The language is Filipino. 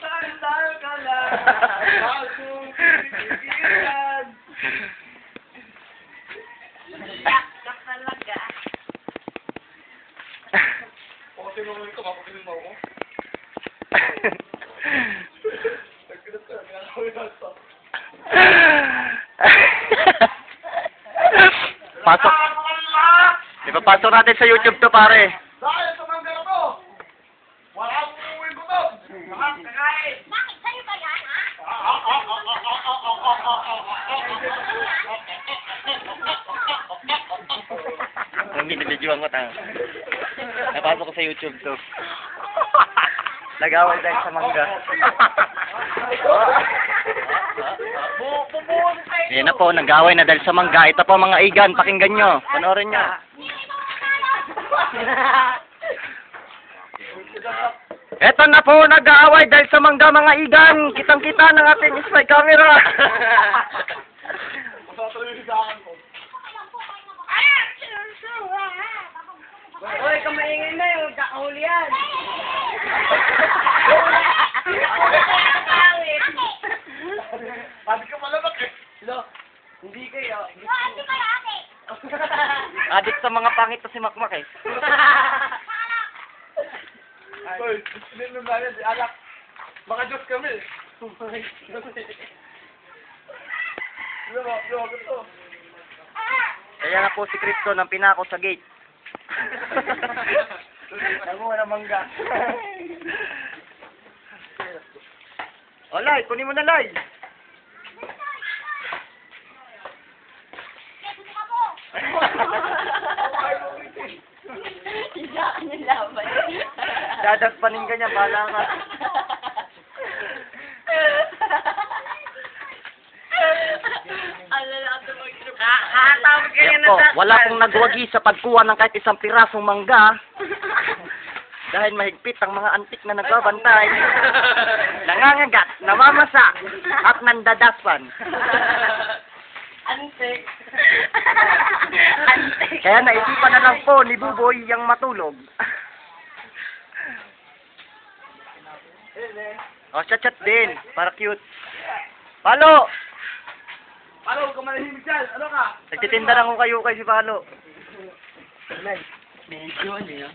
Sandal ka lang, bagong pinipigilan. Yak talaga. Kasi nung ito, mapapilin mo ako. Nagpilit ka, ginagawin na ito. Pasok. Ipapasok natin sa YouTube to, pare. Dahil sa mangga na to, wala akong uuwing gutom. Nakakakain. Bakit sa'yo ba yan, ha? Ang binibidyoan ko tayo. Napasok ko sa YouTube to. Nag-away dahil sa mangga. Yan na po, nag-away na dahil sa mangga. Ito po mga igan, pakinggan nyo. Panoorin nyo. Ito na po, nag-aaway dahil sa mangga mga igan. Kitang-kita ng ating spy camera. Masatuloy yung higaan ko. Hoy, kamaingin na yung kakahuli yan. Sabi ka malabak eh. Lo, hindi kayo. Adik sa mga pangit to si Makmak eh. Hoy, hindi nung bayan, di alak. Baka Diyos kami. Luwag ito. Kaya nga po si Cristo nang pinako sa gate. Ako na mangga. O, Lai, kunin mo na, Lai. Isaan yung laban. Dadagpanin ka niya, bahala ka. Tawag kayo Yan na po, sa... wala pong nagwagi sa pagkuha ng kahit isang pirasong mangga. Dahil mahigpit ang mga antik na nagbabantay. Nangangagat, namamasa, at nandadaspan. Antik. Antik. Kaya naisipan na lang po ni Buboy yung matulog. O, chat-chat din, para cute. Palo! Palo, huwag ka manahimik dyan. Ano ka? Nagtitinda lang ko kayo kay si Palo. Medyo ano yan?